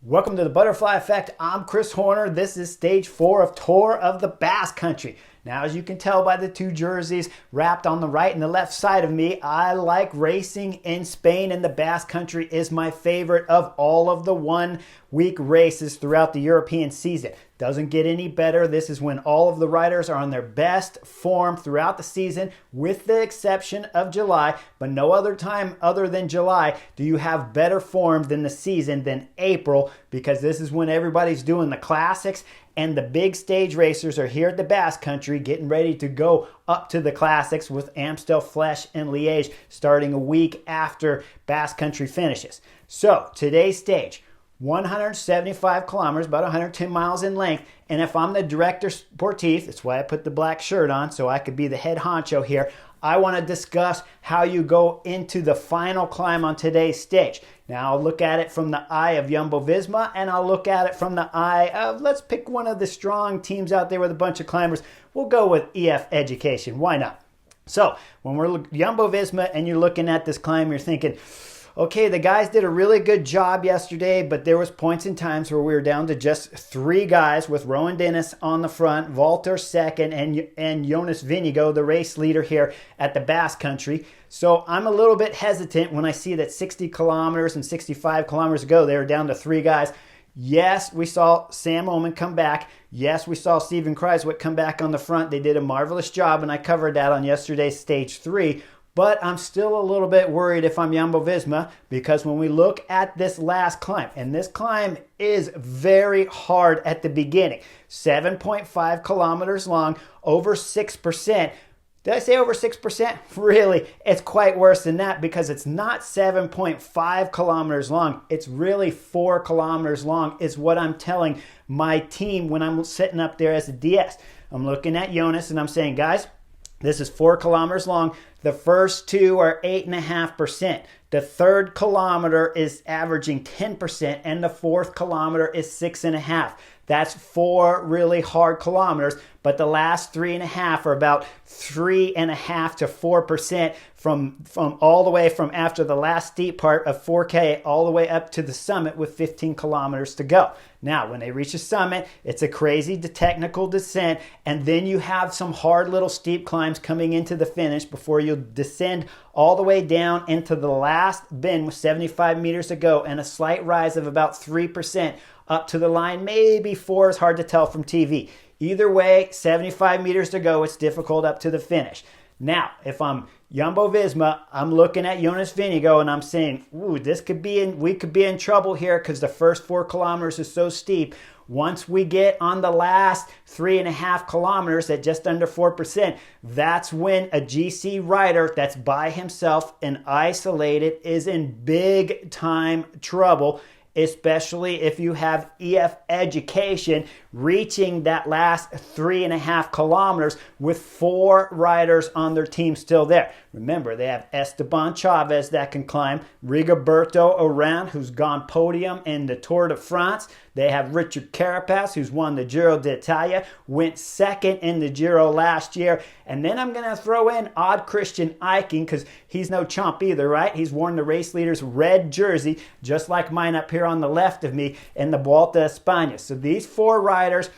Welcome to the Butterfly Effect. I'm Chris Horner. This is stage 4 of Tour of the Basque Country. Now, as you can tell by the two jerseys wrapped on the right and the left side of me, I like racing in Spain, and the Basque Country is my favorite of all of the one-week races throughout the European season. Doesn't get any better. This is when all of the riders are on their best form throughout the season, with the exception of July. But no other time other than July do you have better form than the season than April, because this is when everybody's doing the classics and the big stage racers are here at the Basque Country getting ready to go up to the classics, with Amstel, Flesch, and Liège starting a week after Basque Country finishes. So today's stage, 175 kilometers, about 110 miles in length. And if I'm the director sportif, that's why I put the black shirt on, so I could be the head honcho here, I want to discuss how you go into the final climb on today's stage. Now, I'll look at it from the eye of Jumbo-Visma, and I'll look at it from the eye of, let's pick one of the strong teams out there with a bunch of climbers. We'll go with EF Education. Why not? So, when we're Jumbo-Visma and you're looking at this climb, you're thinking, okay, the guys did a really good job yesterday, but there was points and times where we were down to just 3 guys, with Rowan Dennis on the front, Walter second, and Jonas Vingegaard, the race leader here at the Basque Country. So I'm a little bit hesitant when I see that 60 kilometers and 65 kilometers ago, they were down to 3 guys. Yes, we saw Sam Omen come back. Yes, we saw Steven Kruijswijk come back on the front. They did a marvelous job, and I covered that on yesterday's stage 3. But I'm still a little bit worried if I'm Jumbo-Visma, because when we look at this last climb, and this climb is very hard at the beginning, 7.5 kilometers long, over 6%. Did I say over 6%? Really, it's quite worse than that, because it's not 7.5 kilometers long. It's really 4 kilometers long is what I'm telling my team when I'm sitting up there as a DS. I'm looking at Jonas and I'm saying, guys, this is 4 kilometers long. The first 2 are 8.5%. The third kilometer is averaging 10%, and the fourth kilometer is 6.5%. That's 4 really hard kilometers, but the last 3.5 are about 3.5 to 4% from all the way from after the last steep part of 4K all the way up to the summit, with 15 kilometers to go. Now, when they reach the summit, it's a crazy technical descent, and then you have some hard little steep climbs coming into the finish before you descend all the way down into the last bend with 75 meters to go, and a slight rise of about 3% up to the line. Maybe 4 is hard to tell from TV. Either way, 75 meters to go. It's difficult up to the finish. Now, if I'm Jumbo-Visma, I'm looking at Jonas Vingegaard and I'm saying, ooh, we could be in trouble here, because the first 4 kilometers is so steep. Once we get on the last 3.5 kilometers at just under 4%, that's when a GC rider that's by himself and isolated is in big time trouble, especially if you have EF Education reaching that last 3.5 kilometers with 4 riders on their team still there. Remember, they have Esteban Chavez that can climb, Rigoberto Urán, who's gone podium in the Tour de France. They have Richard Carapaz, who's won the Giro d'Italia, went second in the Giro last year. And then I'm going to throw in Odd Christian Eiking, because he's no chump either, right? He's worn the race leader's red jersey, just like mine up here on the left of me, in the Vuelta a España. So these 4 riders,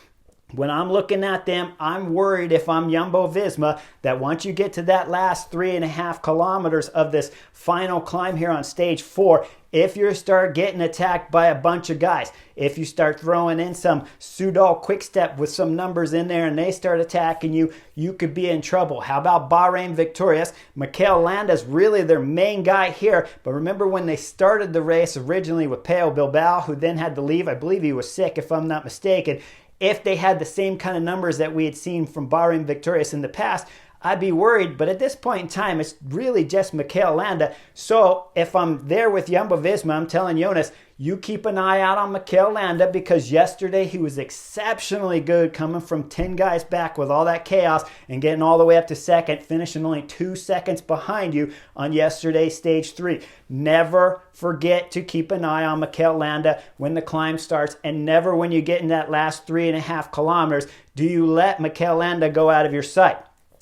when I'm looking at them, I'm worried if I'm Jumbo-Visma that once you get to that last 3.5 kilometers of this final climb here on stage 4, if you start getting attacked by a bunch of guys, if you start throwing in some Soudal Quick-Step with some numbers in there and they start attacking you, you could be in trouble. How about Bahrain Victorious? Mikel Landa's really their main guy here, but remember when they started the race originally with Pello Bilbao, who then had to leave? I believe he was sick, if I'm not mistaken. If they had the same kind of numbers that we had seen from Bahrain Victorious in the past, I'd be worried. But at this point in time, it's really just Mikel Landa. So if I'm there with Jumbo-Visma, I'm telling Jonas, you keep an eye out on Mikel Landa, because yesterday he was exceptionally good, coming from 10 guys back with all that chaos and getting all the way up to second, finishing only 2 seconds behind you on yesterday's stage 3. Never forget to keep an eye on Mikel Landa when the climb starts, and never when you get in that last 3.5 kilometers do you let Mikel Landa go out of your sight.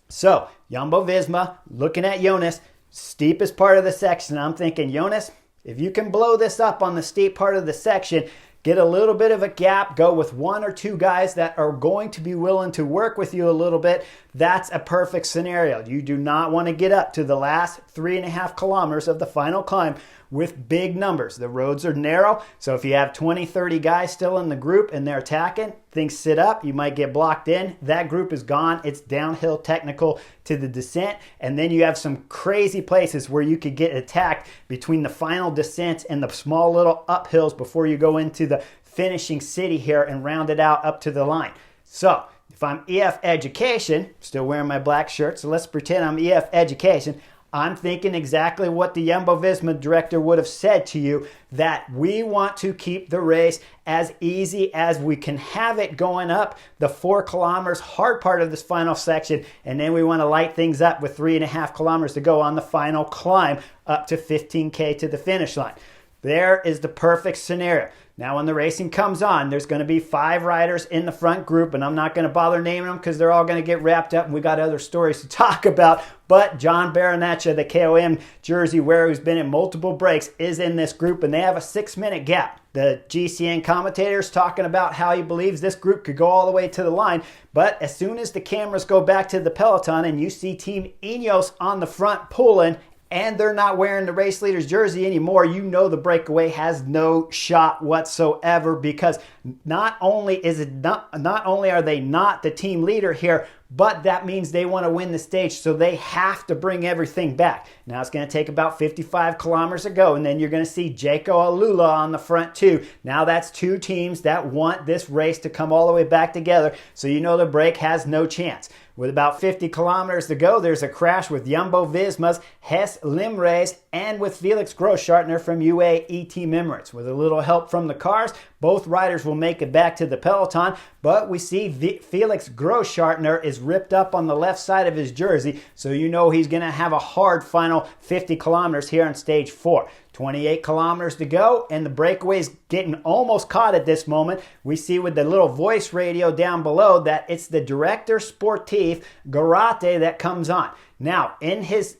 So, Jumbo-Visma, looking at Jonas, steepest part of the section, I'm thinking, Jonas, if you can blow this up on the steep part of the section, get a little bit of a gap, go with 1 or 2 guys that are going to be willing to work with you a little bit. That's a perfect scenario. You do not want to get up to the last 3.5 kilometers of the final climb with big numbers. The roads are narrow, so if you have 20, 30 guys still in the group and they're attacking, things sit up, you might get blocked in. That group is gone. It's downhill technical to the descent, and then you have some crazy places where you could get attacked between the final descents and the small little uphills before you go into the finishing city here and round it out up to the line. So if I'm EF Education, still wearing my black shirt, so let's pretend I'm EF Education, I'm thinking exactly what the Jumbo-Visma director would have said to you, that we want to keep the race as easy as we can have it going up the 4 kilometers, hard part of this final section, and then we want to light things up with 3.5 kilometers to go on the final climb up to 15K to the finish line. There is the perfect scenario. Now, when the racing comes on, there's going to be 5 riders in the front group, and I'm not going to bother naming them because they're all going to get wrapped up, and we got other stories to talk about. But John Baronaccia, the KOM jersey wearer who's been in multiple breaks, is in this group, and they have a 6-minute gap. The GCN commentator's talking about how he believes this group could go all the way to the line, but as soon as the cameras go back to the Peloton and you see Team Ineos on the front pulling, and they're not wearing the race leader's jersey anymore, you know the breakaway has no shot whatsoever, because not only are they not the team leader here, but that means they want to win the stage, so they have to bring everything back. Now it's going to take about 55 kilometers to go, and then you're going to see Jaco Alula on the front too. Now that's 2 teams that want this race to come all the way back together, so you know the break has no chance. With about 50 kilometers to go, there's a crash with Jumbo-Visma's Hess Limraes and with Felix Großschartner from UAE Team Emirates. With a little help from the cars, both riders will make it back to the Peloton, but we see Felix Großschartner is ripped up on the left side of his jersey, so you know he's going to have a hard final 50 kilometers here on stage 4. 28 kilometers to go, and the breakaway's getting almost caught at this moment. We see with the little voice radio down below that it's the director sportif, Garrett, that comes on. Now, in his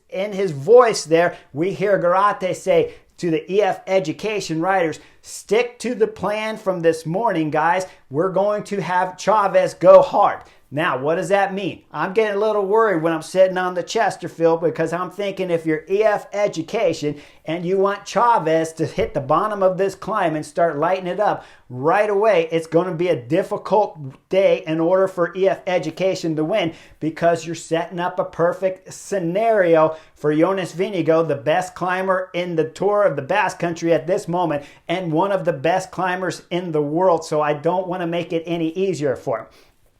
voice there, we hear Garrett say to the EF Education riders, stick to the plan from this morning, guys. We're going to have Chavez go hard. Now, what does that mean? I'm getting a little worried when I'm sitting on the Chesterfield, because I'm thinking if you're EF Education and you want Chavez to hit the bottom of this climb and start lighting it up right away, it's going to be a difficult day in order for EF Education to win, because you're setting up a perfect scenario for Jonas Vingegaard, the best climber in the Tour of the Basque Country at this moment and one of the best climbers in the world. So I don't want to make it any easier for him.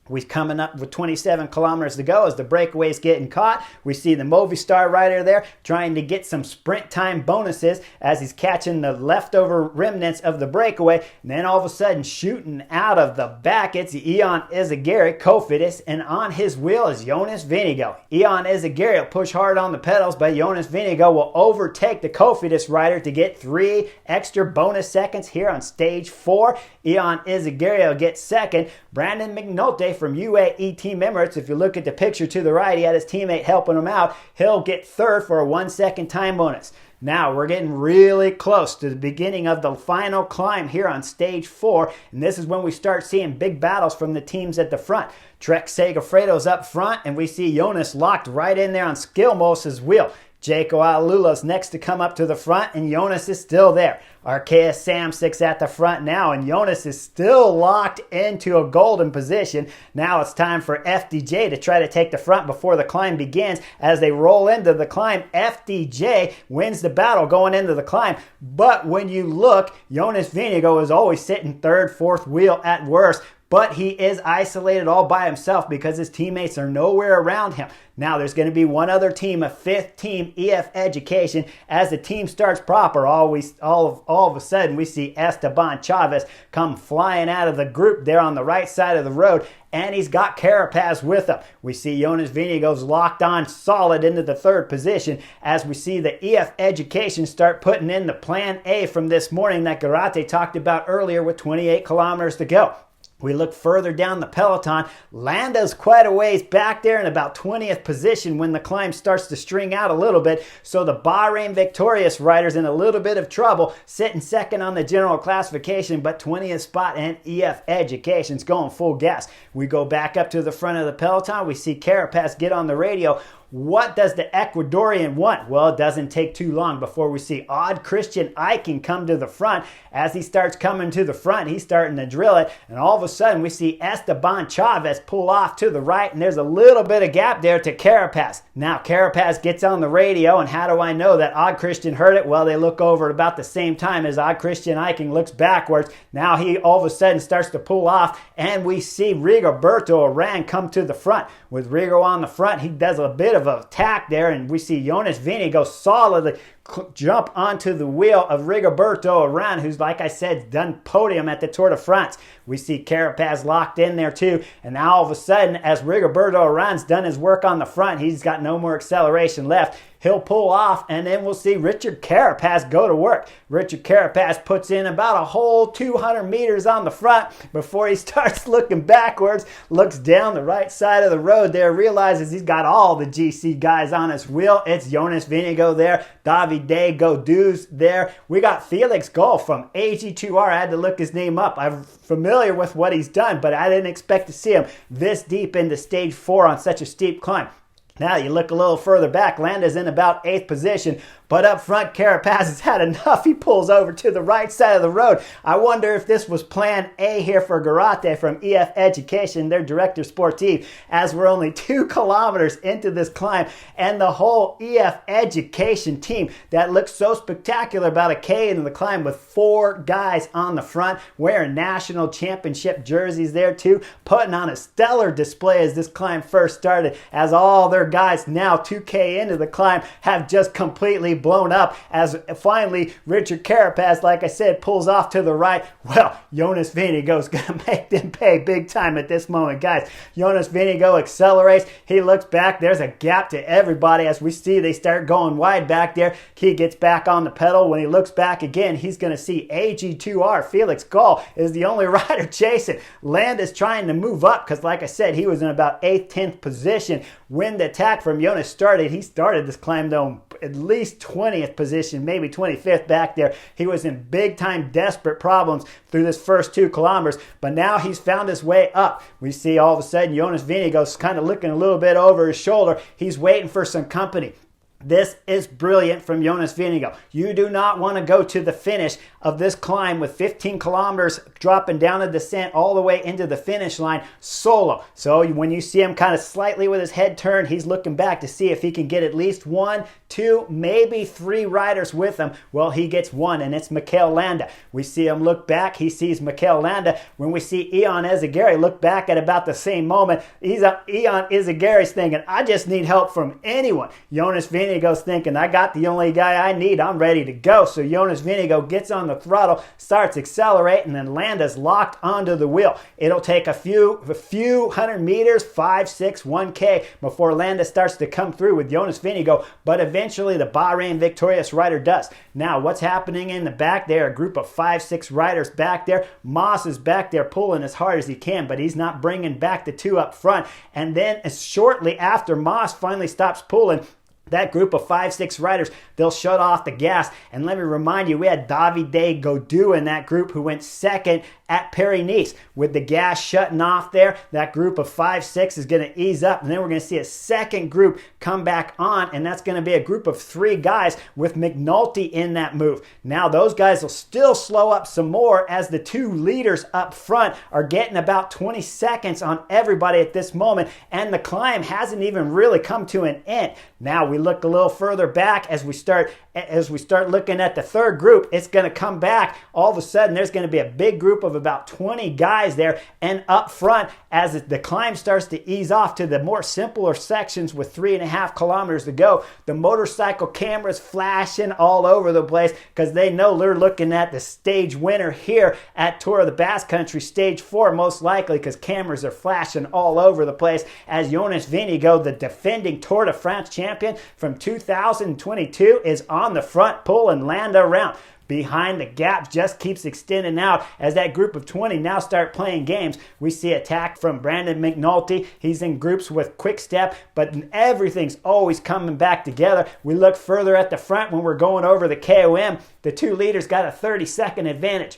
We're coming up with 27 kilometers to go as the breakaway's getting caught. We see the Movistar rider there trying to get some sprint time bonuses as he's catching the leftover remnants of the breakaway. And then all of a sudden, shooting out of the back, it's Ion Izagirre, Cofidis, and on his wheel is Jonas Vingegaard. Ion Izagirre will push hard on the pedals, but Jonas Vingegaard will overtake the Cofidis rider to get 3 extra bonus seconds here on stage 4. Ion Izagirre will get second. Brandon McNulty from UAE Team Emirates, if you look at the picture to the right, he had his teammate helping him out. He'll get third for a 1-second time bonus. Now we're getting really close to the beginning of the final climb here on stage 4, and this is when we start seeing big battles from the teams at the front. Trek Segafredo's up front, and we see Jonas locked right in there on Skilmos's wheel. Jaco Alula's next to come up to the front, and Jonas is still there. Arceus Samsic's at the front now, and Jonas is still locked into a golden position. Now it's time for FDJ to try to take the front before the climb begins. As they roll into the climb, FDJ wins the battle going into the climb. But when you look, Jonas Vingegaard is always sitting third, fourth wheel at worst. But he is isolated all by himself because his teammates are nowhere around him. Now there's going to be one other team, a 5th team, EF Education. As the team starts proper, all of a sudden we see Esteban Chavez come flying out of the group there on the right side of the road, and he's got Carapaz with him. We see Jonas Vingegaard's locked on solid into the 3rd position as we see the EF Education start putting in the plan A from this morning that Garate talked about earlier with 28 kilometers to go. We look further down the peloton. Landa's quite a ways back there in about 20th position when the climb starts to string out a little bit. So the Bahrain victorious rider's in a little bit of trouble, sitting second on the general classification, but 20th spot, and EF Education's going full gas. We go back up to the front of the peloton. We see Carapaz get on the radio. What does the Ecuadorian want? Well, it doesn't take too long before we see Odd Christian Eichen come to the front. As he starts coming to the front, he's starting to drill it, and all of a sudden we see Esteban Chavez pull off to the right, and there's a little bit of gap there to Carapaz. Now Carapaz gets on the radio, and how do I know that Odd Christian heard it? Well, they look over at about the same time as Odd Christian Eichen looks backwards. Now he all of a sudden starts to pull off, and we see Rigoberto Urán come to the front. With Rigo on the front, he does a bit of an attack there, and we see Jonas Vingegaard solidly jump onto the wheel of Rigoberto Urán, who's, like I said, done podium at the Tour de France. We see Carapaz locked in there too, and now all of a sudden, as Rigoberto Urán's done his work on the front, he's got no more acceleration left. He'll pull off, and then we'll see Richard Carapaz go to work. Richard Carapaz puts in about a whole 200 meters on the front before he starts looking backwards, looks down the right side of the road there, realizes he's got all the GC guys on his wheel. It's Jonas Vingegaard there, Davide Gaudu's there. We got Felix Gall from AG2R. I had to look his name up. I'm familiar with what he's done, but I didn't expect to see him this deep into stage 4 on such a steep climb. Now you look a little further back, Landa's in about 8th position, but up front, Carapaz has had enough. He pulls over to the right side of the road. I wonder if this was plan A here for Garrett from EF Education, their director sportive, as we're only 2 kilometers into this climb, and the whole EF Education team that looks so spectacular about a K into the climb with 4 guys on the front wearing national championship jerseys there too, putting on a stellar display as this climb first started, as all their guys now 2K into the climb have just completely blown up, as finally Richard Carapaz, like I said, pulls off to the right. Well, Jonas Vingegaard's going to make them pay big time at this moment, guys. Jonas Vingegaard accelerates. He looks back. There's a gap to everybody. As we see, they start going wide back there. He gets back on the pedal. When he looks back again, he's going to see AG2R. Felix Gall is the only rider chasing. Landa's trying to move up because, like I said, he was in about 8th, 10th position when the attack from Jonas started. He started this climb, though, at least 20th position, maybe 25th back there. He was in big time desperate problems through this first 2 kilometers, but now he's found his way up. We see all of a sudden Jonas Vingegaard's kind of looking a little bit over his shoulder. He's waiting for some company. This is brilliant from Jonas Vingegaard. You do not want to go to the finish of this climb with 15 kilometers dropping down a descent all the way into the finish line solo. So when you see him kind of slightly with his head turned, he's looking back to see if he can get at least 1, 2, maybe 3 riders with him. Well, he gets 1, and it's Mikel Landa. We see him look back. He sees Mikel Landa. When we see Ion Izagirre look back at about the same moment, Ion Izagirre's thinking, I just need help from anyone. Jonas Vingegaard's thinking, I got the only guy I need. I'm ready to go. So Jonas Vingegaard gets on the throttle, starts accelerating, and Landa's locked onto the wheel. It'll take a few 100 meters, 5, 6, 1K before Landa starts to come through with Jonas Vingegaard, but eventually the Bahrain victorious rider does. Now, what's happening in the back there? A group of 5, 6 riders back there. Moss is back there pulling as hard as he can, but he's not bringing back the 2 up front. And then shortly after Moss finally stops pulling, that group of 5, 6 riders, they'll shut off the gas. And let me remind you, we had Davide Gaudu in that group who went second at Paris-Nice. With the gas shutting off there, that group of 5, 6 is going to ease up. And then we're going to see a second group come back on, and that's going to be a group of 3 guys with McNulty in that move. Now, those guys will still slow up some more as the 2 leaders up front are getting about 20 seconds on everybody at this moment, and the climb hasn't even really come to an end. Now, we look a little further back as we start looking at the third group. It's going to come back. All of a sudden, there's going to be a big group of about 20 guys there, and up front, as the climb starts to ease off to the more simpler sections with 3.5 kilometers to go, the motorcycle cameras flashing all over the place because they know they're looking at the stage winner here at Tour of the Basque Country, stage 4 most likely, because cameras are flashing all over the place as Jonas Vingegaard, the defending Tour de France champion from 2022, is on the front pulling Landa around. behind. The gap just keeps extending out as that group of 20 now start playing games. We see attack from Brandon McNulty. He's in groups with Quick Step, but everything's always coming back together. We look further at the front when we're going over the KOM. The two leaders got a 30-second advantage.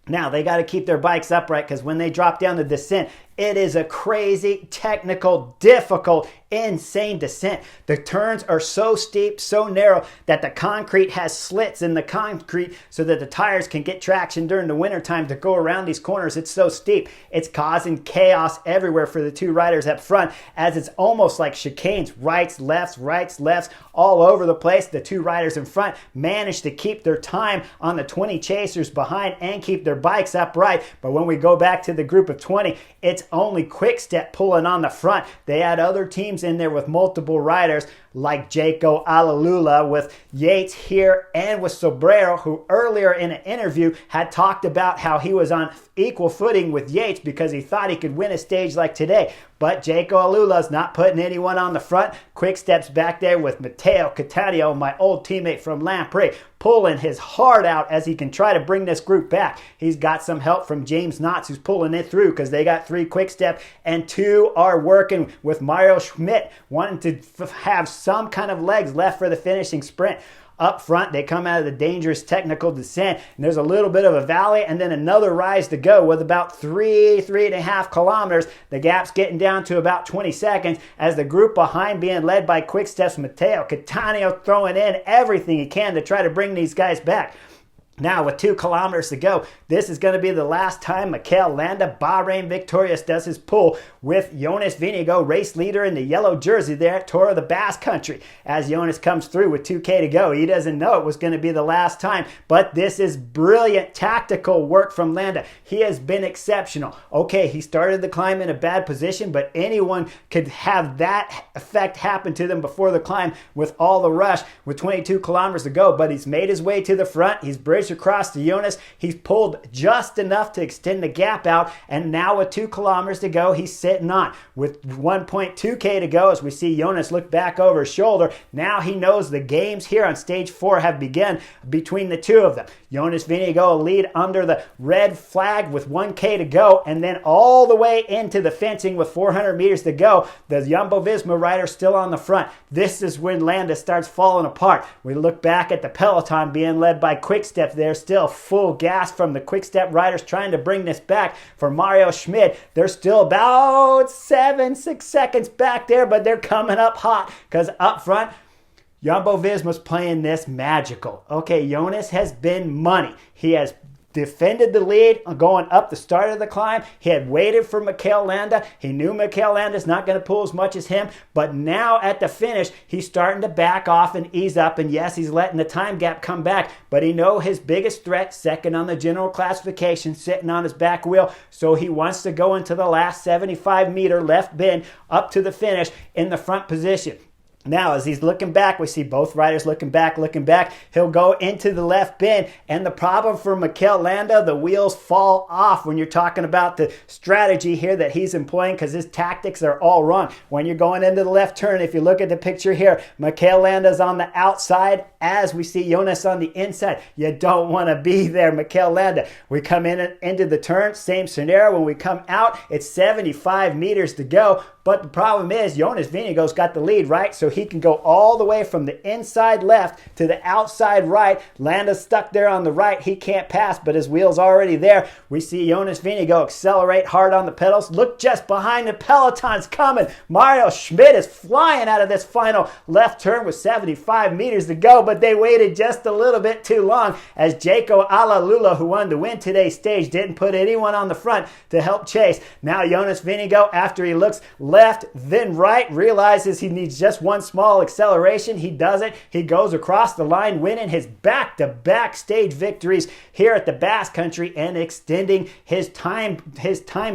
Now, they got to keep their bikes upright because when they drop down the descent, it is a crazy, technical, difficult, insane descent. The turns are so steep, so narrow that the concrete has slits in the concrete so that the tires can get traction during the wintertime to go around these corners. It's so steep. It's causing chaos everywhere for the two riders up front as it's almost like chicanes, rights, lefts, all over the place. The two riders in front manage to keep their time on the 20 chasers behind and keep their bikes upright. But when we go back to the group of 20, it's only Quick Step pulling on the front. They had other teams in there with multiple riders like Jaco Alalula with Yates here and with Sobrero, who earlier in an interview had talked about how he was on equal footing with Yates because he thought he could win a stage like today. But Jaco Alalula's not putting anyone on the front. Quick Step's back there with Matteo Catania, my old teammate from Lamprey, pulling his heart out as he can try to bring this group back. He's got some help from James Knotts, who's pulling it through because they got 3 Quick Step and 2 are working with Mario Schmidt, wanting to have some kind of legs left for the finishing sprint. Up front, they come out of the dangerous technical descent, and there's a little bit of a valley and then another rise to go with about 3.5 kilometers. The gap's getting down to about 20 seconds as the group behind being led by Quick Step's Matteo Catania throwing in everything he can to try to bring these guys back. Now, with 2 kilometers to go, this is going to be the last time Mikel Landa, Bahrain victorious, does his pull with Jonas Vingegaard, race leader in the yellow jersey there at Tour of the Basque Country. As Jonas comes through with 2K to go, he doesn't know it was going to be the last time, but this is brilliant tactical work from Landa. He has been exceptional. Okay, he started the climb in a bad position, but anyone could have that effect happen to them before the climb with all the rush with 22 kilometers to go, but he's made his way to the front. He's bridged across to Jonas. He's pulled just enough to extend the gap out, and now with 2 kilometers to go, he's sitting on. With 1.2K to go, as we see Jonas look back over his shoulder, now he knows the games here on stage 4 have begun between the two of them. Jonas Vingegaard will lead under the red flag with 1K to go, and then all the way into the fencing with 400 meters to go. The Jumbo-Visma rider still on the front. This is when Landa starts falling apart. We look back at the Peloton being led by Quick Step. They're still full gas from the Quick Step riders trying to bring this back. For Mario Schmidt, they're still about 6 seconds back there, but they're coming up hot because up front, Jumbo-Visma's playing this magical. Okay, Jonas has been money. He has defended the lead going up the start of the climb. He had waited for Mikel Landa. He knew Mikel Landa's not going to pull as much as him, but now at the finish, he's starting to back off and ease up, and yes, he's letting the time gap come back, but he knows his biggest threat, second on the general classification, sitting on his back wheel, so he wants to go into the last 75-meter left bend up to the finish in the front position. Now, as he's looking back, we see both riders looking back. He'll go into the left bend, and the problem for Mikel Landa, the wheels fall off when you're talking about the strategy here that he's employing because his tactics are all wrong. When you're going into the left turn, if you look at the picture here, Mikel Landa's on the outside as we see Jonas on the inside. You don't want to be there, Mikel Landa. We come in into the turn, same scenario. When we come out, it's 75 meters to go. But the problem is Jonas Vingegaard's got the lead, right? So he can go all the way from the inside left to the outside right. Landa's stuck there on the right. He can't pass, but his wheel's already there. We see Jonas Vingegaard accelerate hard on the pedals. Look just behind the Peloton's coming. Mario Schmidt is flying out of this final left turn with 75 meters to go, but they waited just a little bit too long as Jaco Alalula, who won to win today's stage, didn't put anyone on the front to help chase. Now Jonas Vingegaard, after he looks left, then right, realizes he needs just one small acceleration. He does it. He goes across the line, winning his back-to-back stage victories here at the Basque Country and extending his time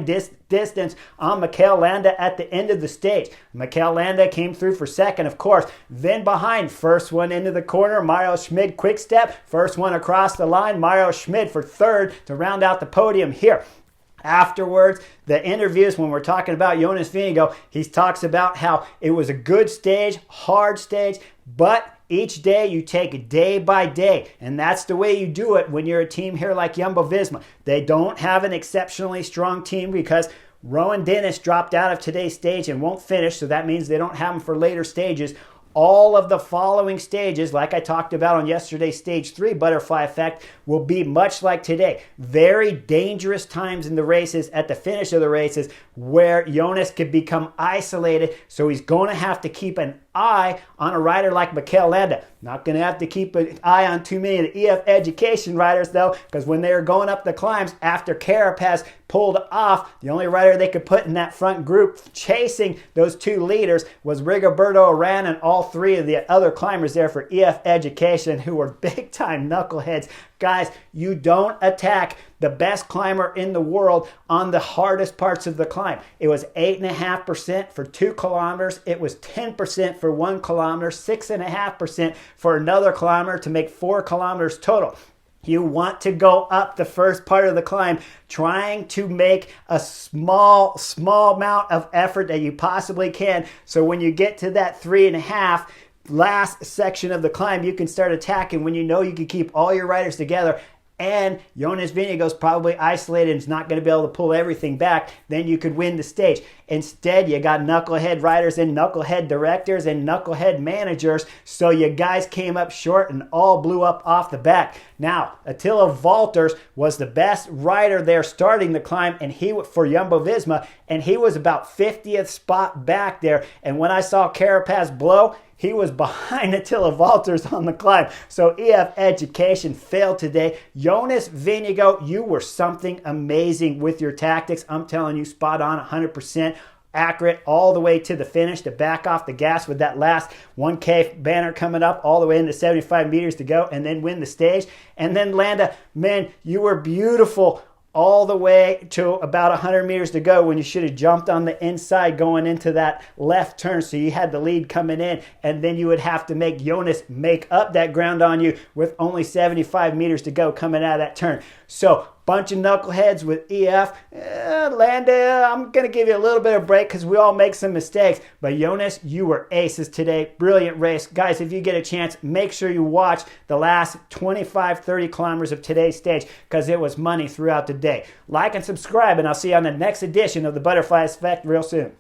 distance on Mikel Landa at the end of the stage. Mikel Landa came through for second, of course. Then behind, first one into the corner, Mario Schmidt Quick Step. First one across the line, Mario Schmidt for third to round out the podium here. Afterwards, the interviews, when we're talking about Jonas Vingegaard, he talks about how it was a good stage, hard stage, but Each day you take it day by day, and that's the way you do it when you're a team here like Jumbo-Visma. They don't have an exceptionally strong team because Rowan Dennis dropped out of today's stage and won't finish, so that means they don't have him for later stages. All of the following stages, like I talked about on yesterday's stage 3 butterfly effect, will be much like today. Very dangerous times in the races at the finish of the races where Jonas could become isolated, so he's going to have to keep an eye on a rider like Mikel Landa. Not going to have to keep an eye on too many of the EF Education riders, though, because when they were going up the climbs after Carapaz pulled off, the only rider they could put in that front group chasing those 2 leaders was Rigoberto Urán and all 3 of the other climbers there for EF Education, who were big-time knuckleheads. Guys, you don't attack the best climber in the world on the hardest parts of the climb. It was 8.5% for 2 kilometers. It was 10% for 1 kilometer, 6.5% for another kilometer to make 4 kilometers total. You want to go up the first part of the climb trying to make a small amount of effort that you possibly can. So when you get to that 3.5, last section of the climb, you can start attacking when you know you can keep all your riders together. And Jonas Vingegaard's probably isolated and is not going to be able to pull everything back, then you could win the stage. Instead, you got knucklehead riders and knucklehead directors and knucklehead managers, so you guys came up short and all blew up off the back. Now, Attila Valters was the best rider there starting the climb, and he for Jumbo-Visma, and he was about 50th spot back there. And when I saw Carapaz blow, he was behind Attila Valters on the climb. So EF Education failed today. Jonas Vingegaard, you were something amazing with your tactics. I'm telling you, spot on, 100%. Accurate all the way to the finish to back off the gas with that last 1K banner coming up all the way into 75 meters to go and then win the stage. And then Landa, man, you were beautiful all the way to about 100 meters to go when you should have jumped on the inside going into that left turn, so you had the lead coming in, and then you would have to make Jonas make up that ground on you with only 75 meters to go coming out of that turn. So bunch of knuckleheads with EF. Landa, I'm going to give you a little bit of a break because we all make some mistakes. But Jonas, you were aces today. Brilliant race. Guys, if you get a chance, make sure you watch the last 25, 30 kilometers of today's stage because it was money throughout the day. Like and subscribe, and I'll see you on the next edition of the Butterfly Effect real soon.